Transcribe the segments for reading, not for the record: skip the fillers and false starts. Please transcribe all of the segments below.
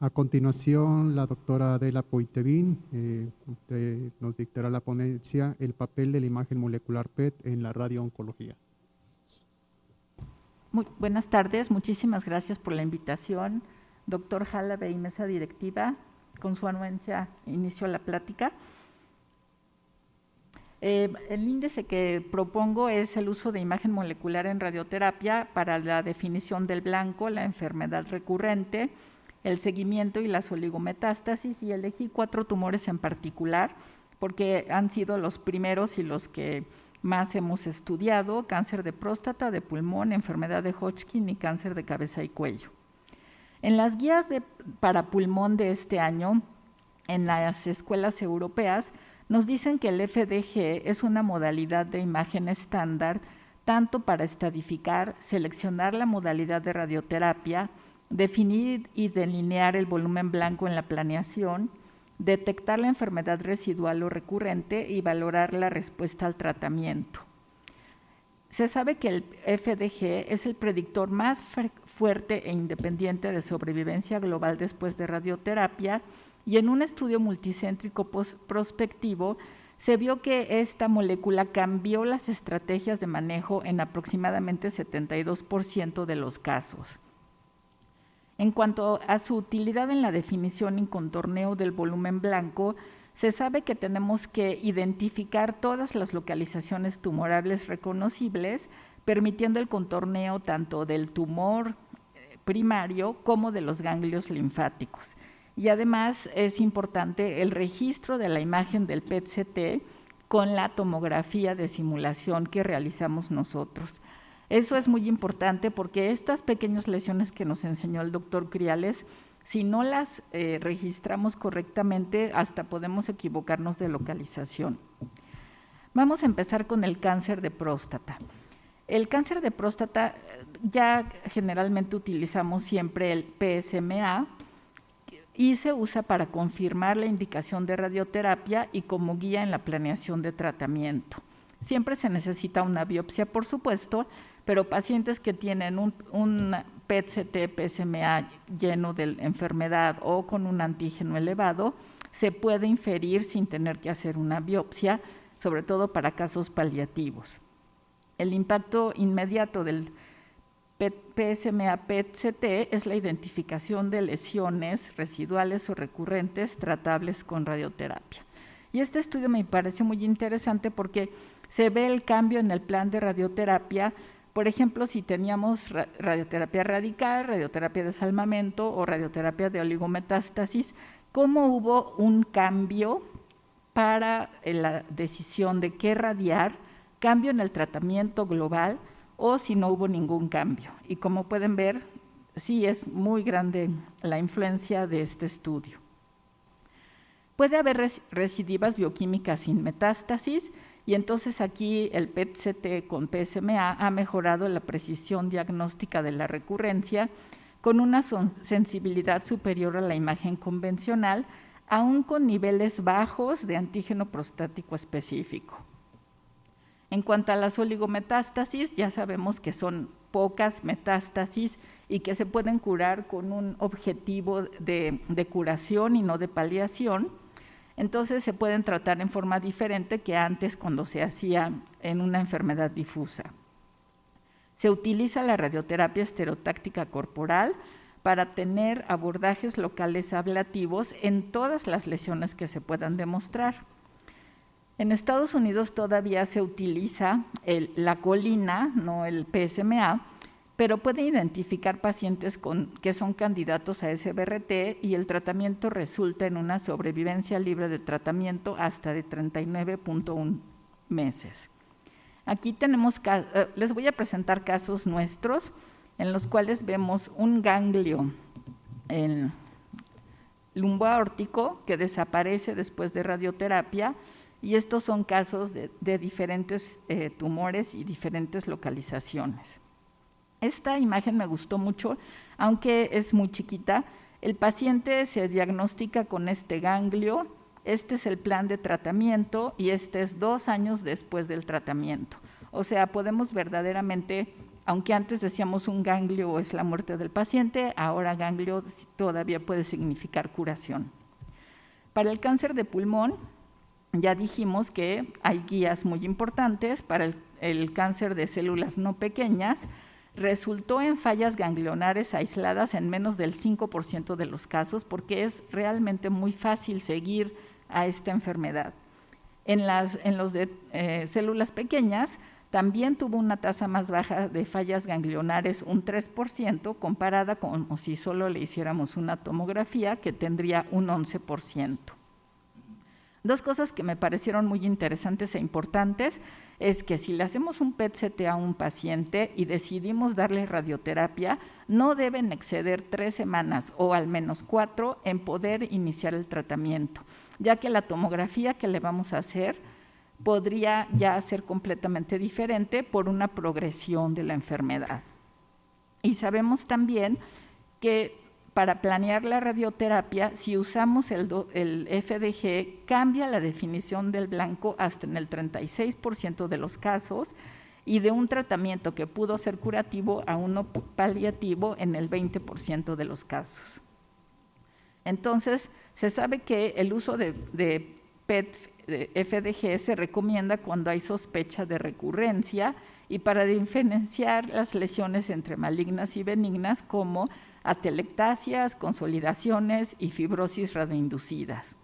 A continuación, la doctora Adela Poitevin nos dictará la ponencia El papel de la imagen molecular PET en la radiooncología. Muy buenas tardes, muchísimas gracias por la invitación. Doctor Halavey, mesa directiva, con su anuencia inicio la plática. El índice que propongo es el uso de imagen molecular en radioterapia para la definición del blanco, la enfermedad recurrente, el seguimiento y las oligometástasis, y elegí 4 tumores en particular porque han sido los primeros y los que más hemos estudiado: cáncer de próstata, de pulmón, enfermedad de Hodgkin y cáncer de cabeza y cuello. En las guías para pulmón de este año, en las escuelas europeas, nos dicen que el FDG es una modalidad de imagen estándar tanto para estadificar, seleccionar la modalidad de radioterapia, definir y delinear el volumen blanco en la planeación, detectar la enfermedad residual o recurrente y valorar la respuesta al tratamiento. Se sabe que el FDG es el predictor más fuerte e independiente de sobrevivencia global después de radioterapia, y en un estudio multicéntrico prospectivo se vio que esta molécula cambió las estrategias de manejo en aproximadamente 72% de los casos. En cuanto a su utilidad en la definición y contorneo del volumen blanco, se sabe que tenemos que identificar todas las localizaciones tumorables reconocibles, permitiendo el contorneo tanto del tumor primario como de los ganglios linfáticos. Y además es importante el registro de la imagen del PET-CT con la tomografía de simulación que realizamos nosotros. Eso es muy importante porque estas pequeñas lesiones que nos enseñó el doctor Criales, si no las registramos correctamente, hasta podemos equivocarnos de localización. Vamos a empezar con el cáncer de próstata. El cáncer de próstata, ya generalmente utilizamos siempre el PSMA y se usa para confirmar la indicación de radioterapia y como guía en la planeación de tratamiento. Siempre se necesita una biopsia, por supuesto, pero pacientes que tienen un PET-CT, PSMA lleno de enfermedad o con un antígeno elevado, se puede inferir sin tener que hacer una biopsia, sobre todo para casos paliativos. El impacto inmediato del PSMA PET-CT es la identificación de lesiones residuales o recurrentes tratables con radioterapia. Y este estudio me pareció muy interesante porque se ve el cambio en el plan de radioterapia. Por ejemplo, si teníamos radioterapia radical, radioterapia de desalmamento o radioterapia de oligometástasis, cómo hubo un cambio para la decisión de qué radiar, cambio en el tratamiento global o si no hubo ningún cambio. Y como pueden ver, sí es muy grande la influencia de este estudio. Puede haber recidivas bioquímicas sin metástasis, y entonces aquí el PET-CT con PSMA ha mejorado la precisión diagnóstica de la recurrencia con una sensibilidad superior a la imagen convencional, aún con niveles bajos de antígeno prostático específico. En cuanto a las oligometástasis, ya sabemos que son pocas metástasis y que se pueden curar con un objetivo de curación y no de paliación. Entonces se pueden tratar en forma diferente que antes cuando se hacía en una enfermedad difusa. Se utiliza la radioterapia estereotáctica corporal para tener abordajes locales ablativos en todas las lesiones que se puedan demostrar. En Estados Unidos todavía se utiliza la colina, no el PSMA, pero puede identificar pacientes que son candidatos a SBRT y el tratamiento resulta en una sobrevivencia libre de tratamiento hasta de 39.1 meses. Aquí tenemos, les voy a presentar casos nuestros en los cuales vemos un ganglio lumboaórtico que desaparece después de radioterapia, y estos son casos de diferentes tumores y diferentes localizaciones. Esta imagen me gustó mucho, aunque es muy chiquita. El paciente se diagnostica con este ganglio, este es el plan de tratamiento y este es 2 años después del tratamiento. O sea, podemos verdaderamente aunque antes decíamos un ganglio es la muerte del paciente, ahora ganglio todavía puede significar curación. Para el cáncer de pulmón, ya dijimos que hay guías muy importantes. Para el cáncer de células no pequeñas, resultó en fallas ganglionares aisladas en menos del 5% de los casos, porque es realmente muy fácil seguir a esta enfermedad. En los de células pequeñas, también tuvo una tasa más baja de fallas ganglionares, un 3%, comparada con si solo le hiciéramos una tomografía, que tendría un 11%. Dos cosas que me parecieron muy interesantes e importantes es que si le hacemos un PET-CT a un paciente y decidimos darle radioterapia, no deben exceder 3 semanas o al menos 4 en poder iniciar el tratamiento, ya que la tomografía que le vamos a hacer podría ya ser completamente diferente por una progresión de la enfermedad. Y sabemos también que para planear la radioterapia, si usamos el FDG, cambia la definición del blanco hasta en el 36% de los casos, y de un tratamiento que pudo ser curativo a uno paliativo en el 20% de los casos. Entonces, se sabe que el uso de PET FDG se recomienda cuando hay sospecha de recurrencia y para diferenciar las lesiones entre malignas y benignas, como atelectasias, consolidaciones y fibrosis radioinducidas.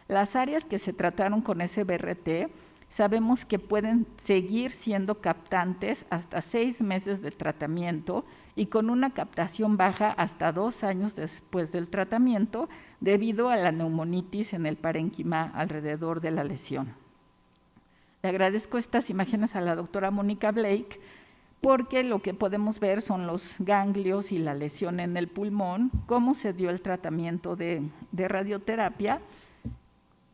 Las áreas que se trataron con SBRT sabemos que pueden seguir siendo captantes hasta 6 meses de tratamiento y con una captación baja hasta 2 años después del tratamiento, debido a la neumonitis en el parénquima alrededor de la lesión. Le agradezco estas imágenes a la doctora Mónica Blake, porque lo que podemos ver son los ganglios y la lesión en el pulmón, cómo se dio el tratamiento de radioterapia,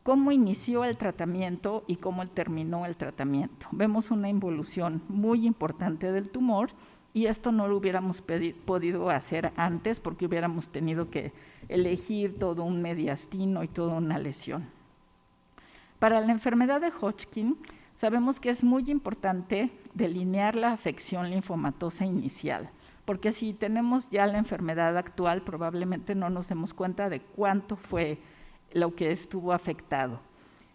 cómo inició el tratamiento y cómo terminó el tratamiento. Vemos una involución muy importante del tumor, y esto no lo hubiéramos podido hacer antes, porque hubiéramos tenido que elegir todo un mediastino y toda una lesión. Para la enfermedad de Hodgkin, sabemos que es muy importante delinear la afección linfomatosa inicial, porque si tenemos ya la enfermedad actual, probablemente no nos demos cuenta de cuánto fue lo que estuvo afectado.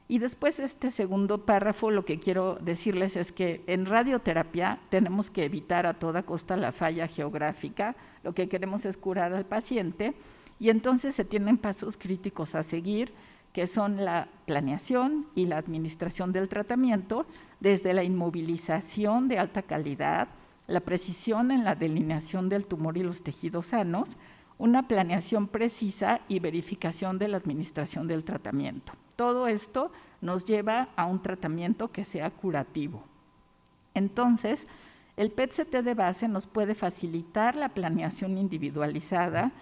Y después, este segundo párrafo, lo que quiero decirles es que en radioterapia tenemos que evitar a toda costa la falla geográfica. Lo que queremos es curar al paciente, y entonces se tienen pasos críticos a seguir, que son la planeación y la administración del tratamiento, desde la inmovilización de alta calidad, la precisión en la delineación del tumor y los tejidos sanos, una planeación precisa y verificación de la administración del tratamiento. Todo esto nos lleva a un tratamiento que sea curativo. Entonces, el PET-CT de base nos puede facilitar la planeación individualizada.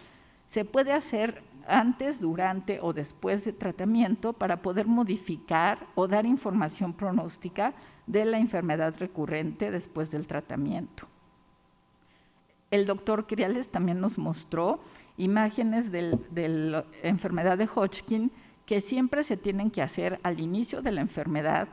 Se puede hacer antes, durante o después de tratamiento para poder modificar o dar información pronóstica de la enfermedad recurrente después del tratamiento. El doctor Criales también nos mostró imágenes de la enfermedad de Hodgkin que siempre se tienen que hacer al inicio de la enfermedad,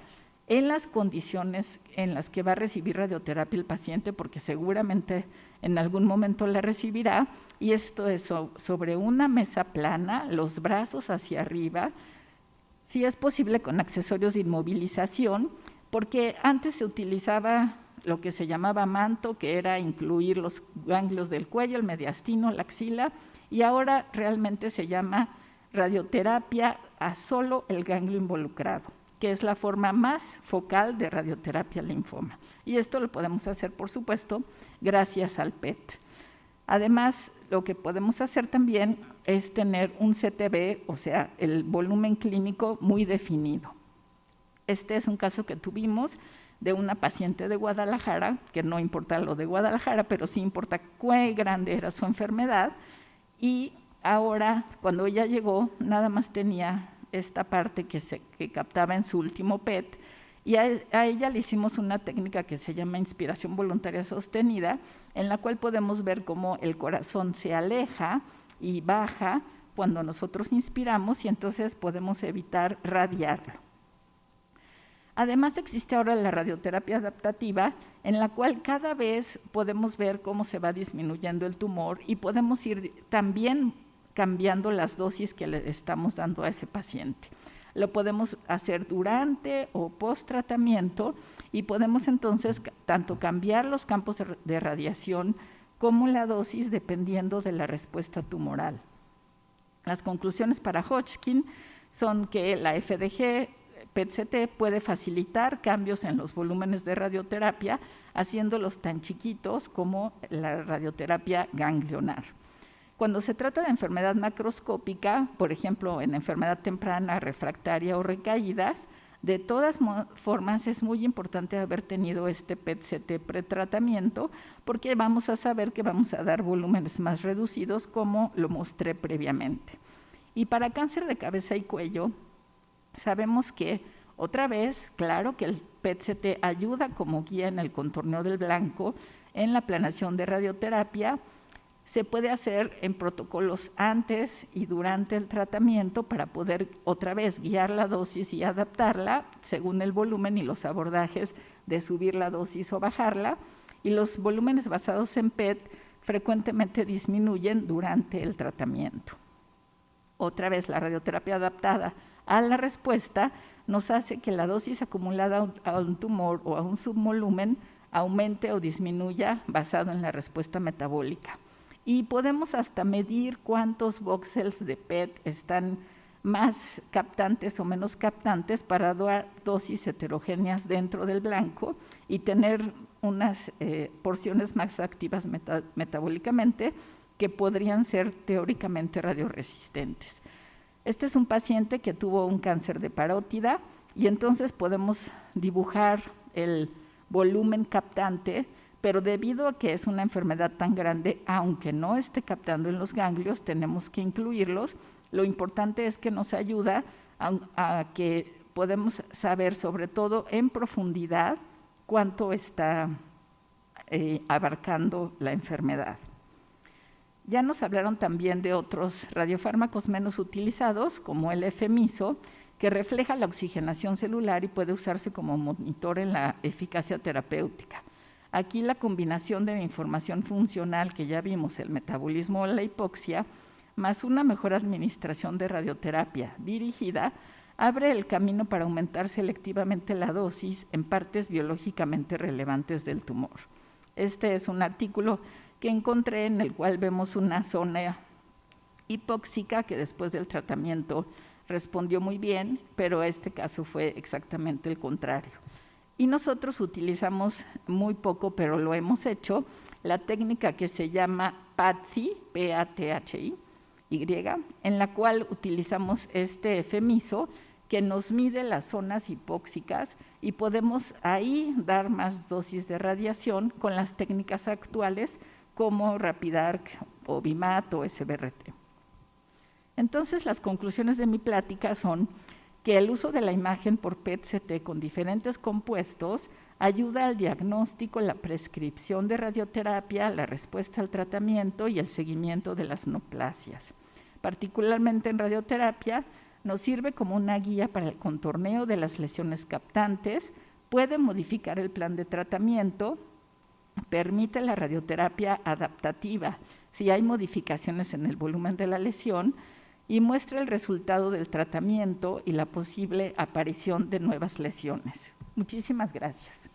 en las condiciones en las que va a recibir radioterapia el paciente, porque seguramente en algún momento la recibirá, y esto es sobre una mesa plana, los brazos hacia arriba, si es posible con accesorios de inmovilización, porque antes se utilizaba lo que se llamaba manto, que era incluir los ganglios del cuello, el mediastino, la axila, y ahora realmente se llama radioterapia a solo el ganglio involucrado, que es la forma más focal de radioterapia al linfoma. Y esto lo podemos hacer, por supuesto, gracias al PET. Además, lo que podemos hacer también es tener un CTB, o sea, el volumen clínico muy definido. Este es un caso que tuvimos de una paciente de Guadalajara, que no importa lo de Guadalajara, pero sí importa cuán grande era su enfermedad, y ahora, cuando ella llegó, nada más tenía esta parte que captaba en su último PET, y a ella le hicimos una técnica que se llama inspiración voluntaria sostenida, en la cual podemos ver cómo el corazón se aleja y baja cuando nosotros inspiramos, y entonces podemos evitar radiarlo. Además, existe ahora la radioterapia adaptativa, en la cual cada vez podemos ver cómo se va disminuyendo el tumor y podemos ir también cambiando las dosis que le estamos dando a ese paciente. Lo podemos hacer durante o post tratamiento y podemos entonces tanto cambiar los campos de radiación como la dosis dependiendo de la respuesta tumoral. Las conclusiones para Hodgkin son que la FDG PET-CT puede facilitar cambios en los volúmenes de radioterapia, haciéndolos tan chiquitos como la radioterapia ganglionar. Cuando se trata de enfermedad macroscópica, por ejemplo, en enfermedad temprana, refractaria o recaídas, de todas formas es muy importante haber tenido este PET-CT pretratamiento, porque vamos a saber que vamos a dar volúmenes más reducidos, como lo mostré previamente. Y para cáncer de cabeza y cuello, sabemos que, otra vez, claro que el PET-CT ayuda como guía en el contorneo del blanco, en la planeación de radioterapia. Se puede hacer en protocolos antes y durante el tratamiento para poder otra vez guiar la dosis y adaptarla según el volumen y los abordajes de subir la dosis o bajarla. Y los volúmenes basados en PET frecuentemente disminuyen durante el tratamiento. Otra vez, la radioterapia adaptada a la respuesta nos hace que la dosis acumulada a un tumor o a un subvolumen aumente o disminuya basado en la respuesta metabólica. Y podemos hasta medir cuántos voxels de PET están más captantes o menos captantes para dar dosis heterogéneas dentro del blanco y tener unas porciones más activas metabólicamente que podrían ser teóricamente radioresistentes. Este es un paciente que tuvo un cáncer de parótida y entonces podemos dibujar el volumen captante, pero debido a que es una enfermedad tan grande, aunque no esté captando en los ganglios, tenemos que incluirlos. Lo importante es que nos ayuda a que podemos saber, sobre todo en profundidad, cuánto está abarcando la enfermedad. Ya nos hablaron también de otros radiofármacos menos utilizados, como el efemiso, que refleja la oxigenación celular y puede usarse como monitor en la eficacia terapéutica. Aquí la combinación de información funcional que ya vimos, el metabolismo o la hipoxia, más una mejor administración de radioterapia dirigida, abre el camino para aumentar selectivamente la dosis en partes biológicamente relevantes del tumor. Este es un artículo que encontré en el cual vemos una zona hipóxica que después del tratamiento respondió muy bien, pero este caso fue exactamente el contrario. Y nosotros utilizamos muy poco, pero lo hemos hecho, la técnica que se llama PATHI, P-A-T-H-I, en la cual utilizamos este efemiso que nos mide las zonas hipóxicas y podemos ahí dar más dosis de radiación con las técnicas actuales como RapidArc o VIMAT o SBRT. Entonces, las conclusiones de mi plática son que el uso de la imagen por PET-CT con diferentes compuestos ayuda al diagnóstico, la prescripción de radioterapia, la respuesta al tratamiento y el seguimiento de las neoplasias. Particularmente en radioterapia, nos sirve como una guía para el contorneo de las lesiones captantes, puede modificar el plan de tratamiento, permite la radioterapia adaptativa si hay modificaciones en el volumen de la lesión y muestra el resultado del tratamiento y la posible aparición de nuevas lesiones. Muchísimas gracias.